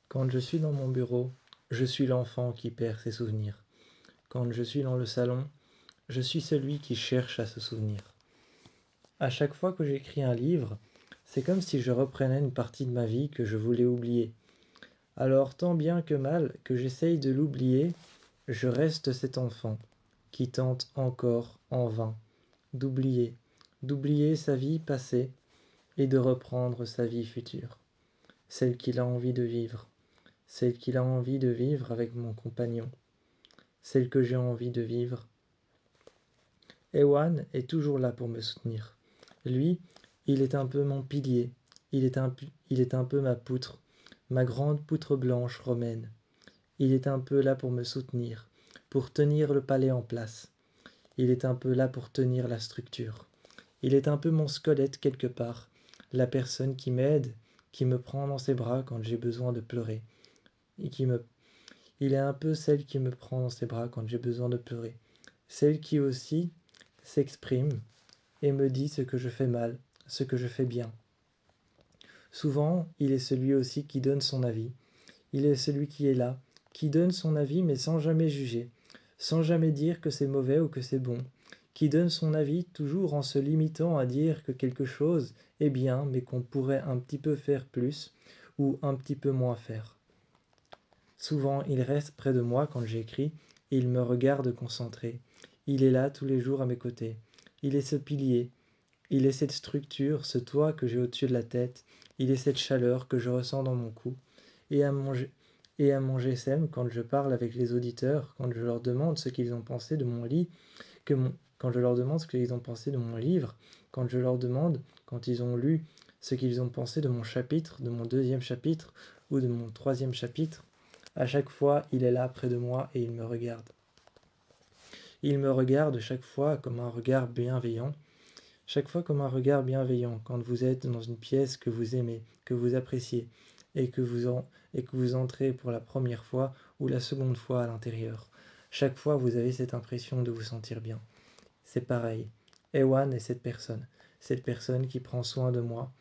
Quand je suis dans mon bureau, je suis l'enfant qui perd ses souvenirs. Quand je suis dans le salon, je suis celui qui cherche à se souvenir. À chaque fois que j'écris un livre, c'est comme si je reprenais une partie de ma vie que je voulais oublier. Alors tant bien que mal que j'essaye de l'oublier, je reste cet enfant qui tente encore en vain d'oublier sa vie passée et de reprendre sa vie future, celle qu'il a envie de vivre, celle qu'il a envie de vivre avec mon compagnon, celle que j'ai envie de vivre. Ewan est toujours là pour me soutenir. Lui, il est un peu mon pilier, il est un peu ma poutre, ma grande poutre blanche romaine. Il est un peu là pour me soutenir, pour tenir le palais en place. Il est un peu là pour tenir la structure. Il est un peu mon squelette quelque part, la personne qui m'aide, qui me prend dans ses bras quand j'ai besoin de pleurer. Et Il est un peu celle qui me prend dans ses bras quand j'ai besoin de pleurer. Celle qui aussi s'exprime et me dit ce que je fais mal, ce que je fais bien. Souvent, il est celui aussi qui donne son avis. Il est celui qui est là, qui donne son avis mais sans jamais juger, sans jamais dire que c'est mauvais ou que c'est bon, qui donne son avis toujours en se limitant à dire que quelque chose est bien mais qu'on pourrait un petit peu faire plus ou un petit peu moins faire. Souvent, il reste près de moi quand j'écris et il me regarde concentré. Il est là tous les jours à mes côtés. Il est ce pilier, il est cette structure, ce toit que j'ai au-dessus de la tête, il est cette chaleur que je ressens dans mon cou. Et à mon GSM, quand je parle avec les auditeurs, quand je leur demande ce qu'ils ont pensé de mon lit, quand je leur demande ce qu'ils ont pensé de mon livre, quand je leur demande, quand ils ont lu, ce qu'ils ont pensé de mon chapitre, de mon deuxième chapitre ou de mon troisième chapitre, à chaque fois, il est là près de moi et il me regarde. Il me regarde chaque fois comme un regard bienveillant, chaque fois comme un regard bienveillant quand vous êtes dans une pièce que vous aimez, que vous appréciez, et que vous entrez pour la première fois ou la seconde fois à l'intérieur. Chaque fois, vous avez cette impression de vous sentir bien. C'est pareil. Ewan est cette personne qui prend soin de moi,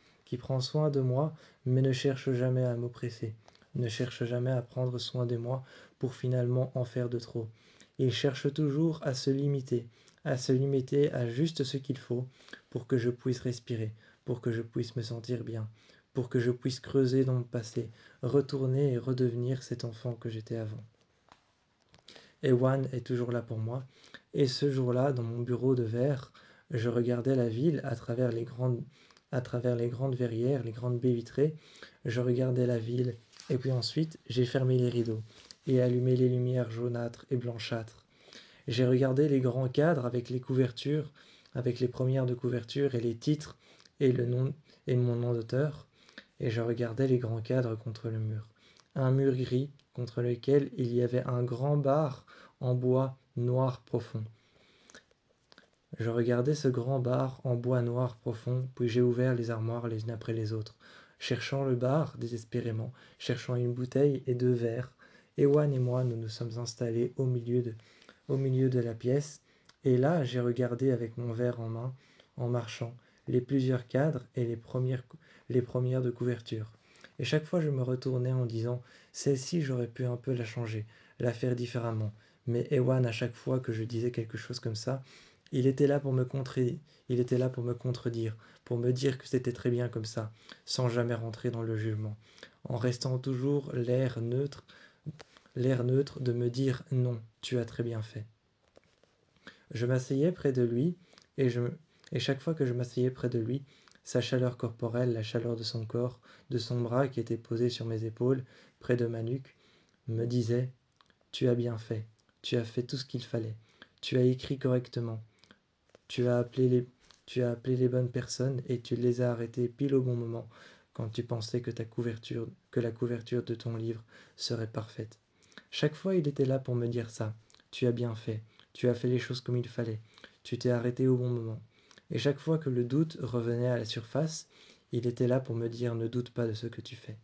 mais ne cherche jamais à m'oppresser, ne cherche jamais à prendre soin de moi pour finalement en faire de trop. Il cherche toujours à se limiter à juste ce qu'il faut pour que je puisse respirer, pour que je puisse me sentir bien, pour que je puisse creuser dans mon passé, retourner et redevenir cet enfant que j'étais avant. Ewan est toujours là pour moi, et ce jour-là, dans mon bureau de verre, je regardais la ville à travers les grandes verrières, les grandes baies vitrées, je regardais la ville, et puis ensuite j'ai fermé les rideaux et allumé les lumières jaunâtres et blanchâtres. J'ai regardé les grands cadres avec les couvertures, avec les premières de couverture et les titres et le nom et mon nom d'auteur, et je regardais les grands cadres contre le mur. Un mur gris contre lequel il y avait un grand bar en bois noir profond. Je regardais ce grand bar en bois noir profond, puis j'ai ouvert les armoires les unes après les autres, cherchant le bar désespérément, cherchant une bouteille et deux verres. Ewan et moi, nous nous sommes installés au milieu de la pièce, et là j'ai regardé avec mon verre en main, en marchant, les plusieurs cadres et les premières de couverture. Et chaque fois je me retournais en disant, celle-ci j'aurais pu un peu la changer, la faire différemment. Mais Ewan, à chaque fois que je disais quelque chose comme ça, il était là pour me contredire, pour me dire que c'était très bien comme ça, sans jamais rentrer dans le jugement, en restant toujours l'air neutre de me dire non, tu as très bien fait. Je m'asseyais près de lui et, et chaque fois que je m'asseyais près de lui, sa chaleur corporelle, la chaleur de son corps, de son bras qui était posé sur mes épaules, près de ma nuque, me disait tu as bien fait, tu as fait tout ce qu'il fallait, tu as écrit correctement, tu as appelé les, tu as appelé les bonnes personnes et tu les as arrêtées pile au bon moment quand tu pensais que la couverture de ton livre serait parfaite. Chaque fois, il était là pour me dire ça. Tu as bien fait. Tu as fait les choses comme il fallait. Tu t'es arrêté au bon moment. Et chaque fois que le doute revenait à la surface, il était là pour me dire ne doute pas de ce que tu fais.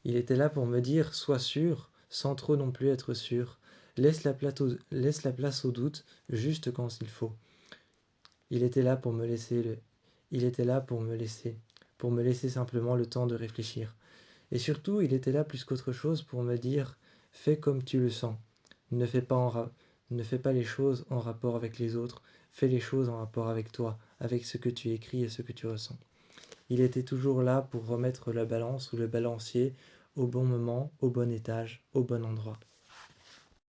Il était là pour me dire sois sûr, sans trop non plus être sûr. Laisse la place au doute, juste quand il faut. Il était là pour me laisser simplement le temps de réfléchir. Et surtout, il était là plus qu'autre chose pour me dire « Fais comme tu le sens. Ne fais pas, ne fais pas les choses en rapport avec les autres. Fais les choses en rapport avec toi, avec ce que tu écris et ce que tu ressens. » Il était toujours là pour remettre la balance ou le balancier au bon moment, au bon étage, au bon endroit.